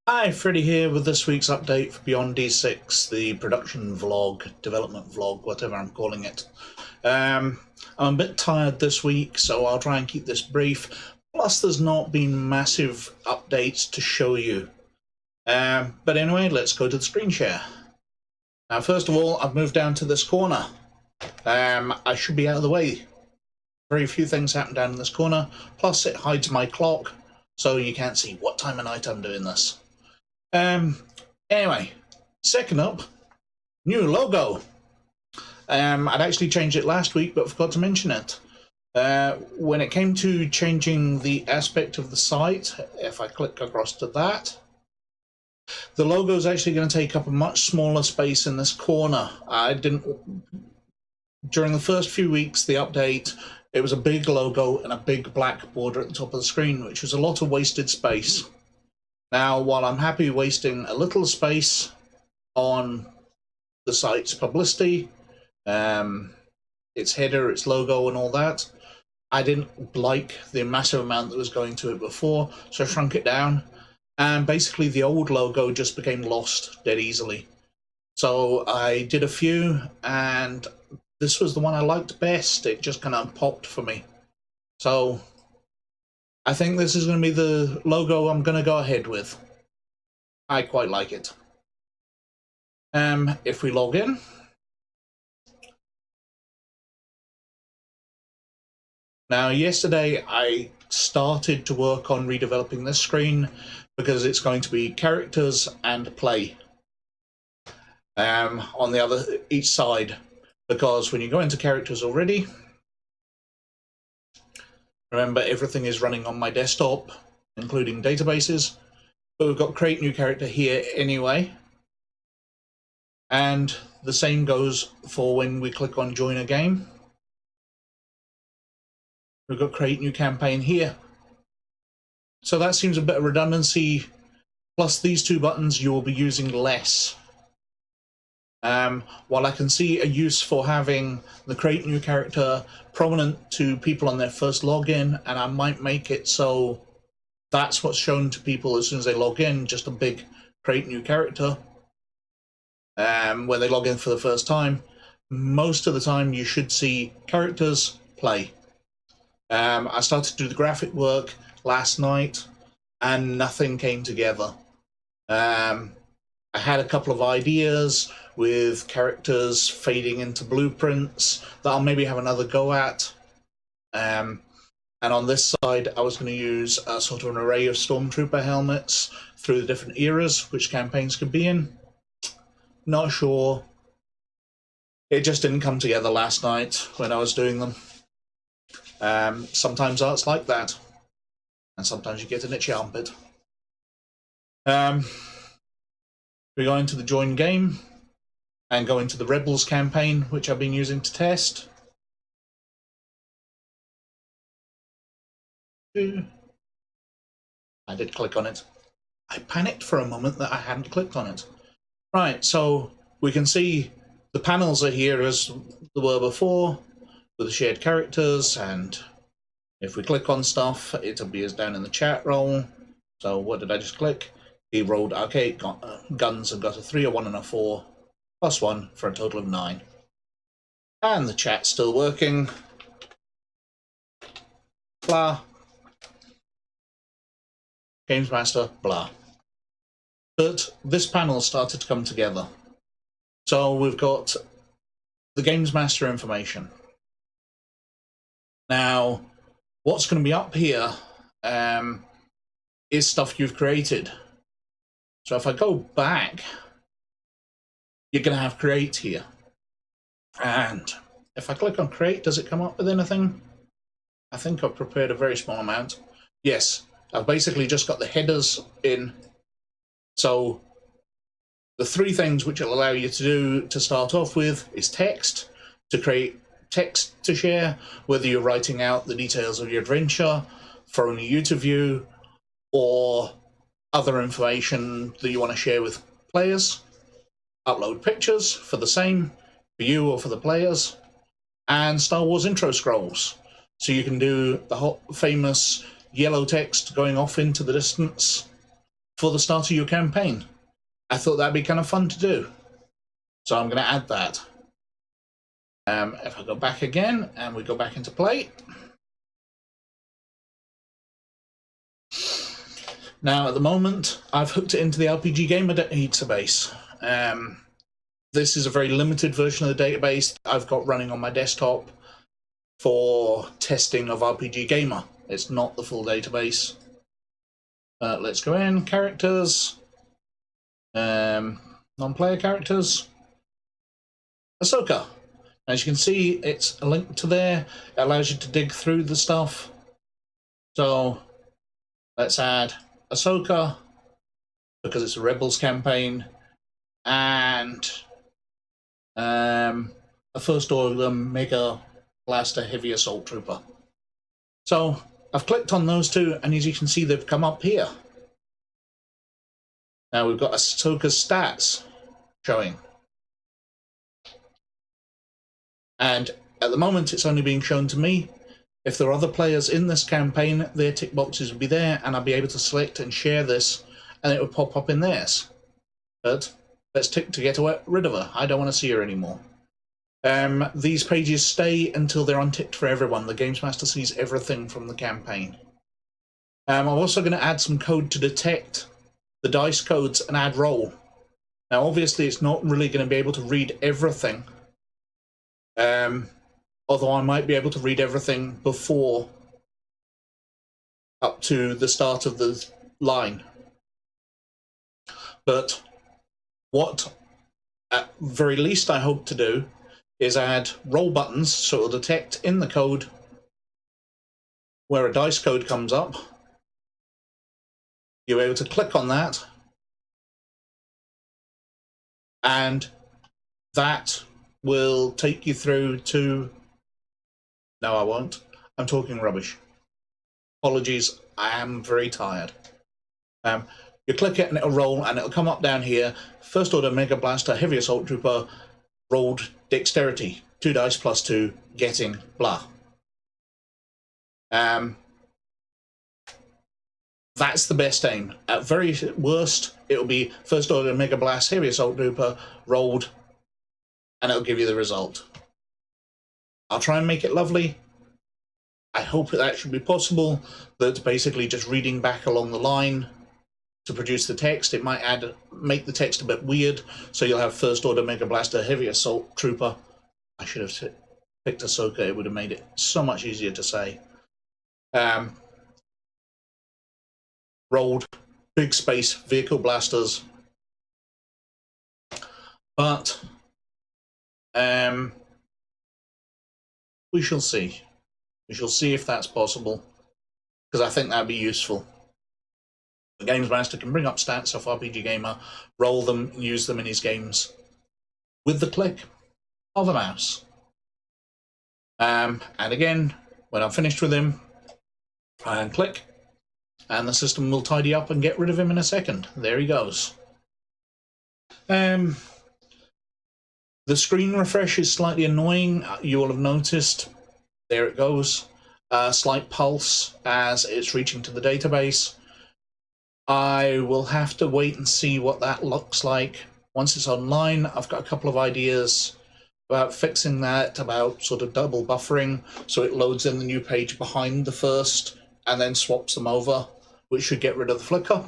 Hi, Freddie here with this week's update for BeyondD6, the production vlog, development vlog, whatever I'm calling it. I'm a bit tired this week, so I'll try and keep this brief. Plus, there's not been massive updates to show you. But anyway, let's go to the screen share. Now, first of all, I've moved down to this corner. I should be out of the way. Very few things happen down in this corner, plus it hides my clock, so you can't see what time of night I'm doing this. Anyway, second up, new logo. I'd actually changed it last week, but forgot to mention it. When it came to changing the aspect of the site, if I click across to that, the logo is actually going to take up a much smaller space in this corner. During the first few weeks, the update, it was a big logo and a big black border at the top of the screen, which was a lot of wasted space. Now, while I'm happy wasting a little space on the site's publicity, its header, its logo and all that, I didn't like the massive amount that was going to it before, so I shrunk it down, and basically the old logo just became lost dead easily. So I did a few, and this was the one I liked best. It just kind of popped for me. So I think this is going to be the logo I'm going to go ahead with. I quite like it. If we log in, now yesterday I started to work on redeveloping this screen because it's going to be characters and play on each side, because when you go into characters already, remember, everything is running on my desktop, including databases, but we've got create new character here anyway. And the same goes for when we click on join a game. We've got create new campaign here. So that seems a bit of redundancy. Plus these two buttons you will be using less. While I can see a use for having the create new character prominent to people on their first login, and I might make it so that's what's shown to people as soon as they log in, just a big create new character. When they log in for the first time, most of the time you should see characters, play. I started to do the graphic work last night and nothing came together. I had a couple of ideas with characters fading into blueprints that I'll maybe have another go at. And on this side, I was going to use a sort of an array of Stormtrooper helmets through the different eras which campaigns could be in. Not sure. It just didn't come together last night when I was doing them. Sometimes art's like that. And sometimes you get an itchy armpit. We go into the join game and go into the Rebels campaign, which I've been using to test. I did click on it. I panicked for a moment that I hadn't clicked on it. Right, so we can see the panels are here as they were before, with the shared characters, and if we click on stuff, it appears down in the chat roll. So what did I just click? He rolled, okay, guns have got a 3, a 1 and a 4, plus 1 for a total of 9. And the chat's still working. Blah. Games Master, blah. But this panel started to come together. So we've got the Games Master information. Now, what's going to be up here is stuff you've created. So if I go back, you're going to have create here. And if I click on create, does it come up with anything? I think I've prepared a very small amount. Yes, I've basically just got the headers in. So the three things which it'll allow you to do to start off with is text, to create text to share, whether you're writing out the details of your adventure for only you to view, or other information that you want to share with players. Upload pictures for the same, for you or for the players, and Star Wars intro scrolls. So you can do the hot, famous yellow text going off into the distance for the start of your campaign. I thought that'd be kind of fun to do. So I'm going to add that. If I go back again and we go back into play. Now at the moment I've hooked it into the RPG Gamer database. This is a very limited version of the database that I've got running on my desktop for testing of RPG Gamer. It's not the full database. Let's go in, characters, non-player characters, Ahsoka. As you can see, it's a link to there. It allows you to dig through the stuff. So let's add Ahsoka, because it's a Rebels campaign, and a First Order Mega Blaster Heavy Assault Trooper. So I've clicked on those two, and as you can see, they've come up here. Now we've got Ahsoka's stats showing. And at the moment, it's only being shown to me. If there are other players in this campaign, their tick boxes would be there, and I'll be able to select and share this, and it would pop up in theirs. But let's tick to get rid of her. I don't want to see her anymore. These pages stay until they're unticked for everyone. The Games Master sees everything from the campaign. I'm also going to add some code to detect the dice codes and add roll. Now, obviously, it's not really going to be able to read everything. Although I might be able to read everything before up to the start of the line. But what at very least I hope to do is add roll buttons so it'll detect in the code where a dice code comes up. You're able to click on that, and that will take you through to... No, I won't. I'm talking rubbish. Apologies, I am very tired. You click it and it'll roll, and it'll come up down here. First Order Mega Blaster Heavy Assault Trooper rolled Dexterity, 2 dice plus 2, getting blah. That's the best aim. At very worst, it'll be First Order Mega Blast Heavy Assault Trooper rolled, and it'll give you the result. I'll try and make it lovely. I hope that should be possible. That's basically just reading back along the line to produce the text. It might make the text a bit weird, so you'll have First Order Mega Blaster Heavy Assault Trooper. I should have picked Ahsoka. It would have made it so much easier to say. Rolled big space vehicle blasters, but we shall see. We shall see if that's possible, because I think that'd be useful. The Games Master can bring up stats off RPG Gamer, roll them, and use them in his games with the click of a mouse. And again, when I'm finished with him, try and click, and the system will tidy up and get rid of him in a second. There he goes. The screen refresh is slightly annoying. You will have noticed. There it goes. A slight pulse as it's reaching to the database. I will have to wait and see what that looks like once it's online. I've got a couple of ideas about fixing that, about sort of double buffering, so it loads in the new page behind the first and then swaps them over, which should get rid of the flicker.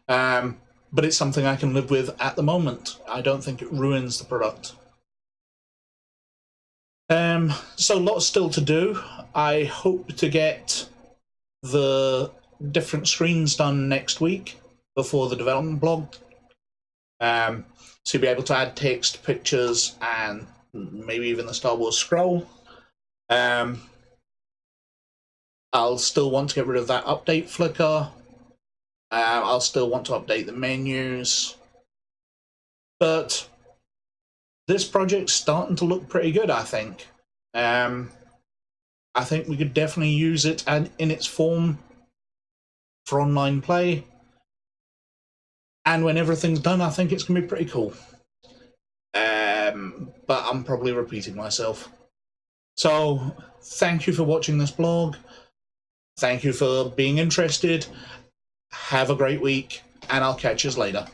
But it's something I can live with at the moment. I don't think it ruins the product. So lots still to do. I hope to get the different screens done next week before the development blog. So you'll be able to add text, pictures, and maybe even the Star Wars scroll. I'll still want to get rid of that update flicker. I'll still want to update the menus. But this project's starting to look pretty good, I think. I think we could definitely use it in its form for online play. And when everything's done, I think it's going to be pretty cool. But I'm probably repeating myself. So thank you for watching this blog. Thank you for being interested. Have a great week, and I'll catch you later.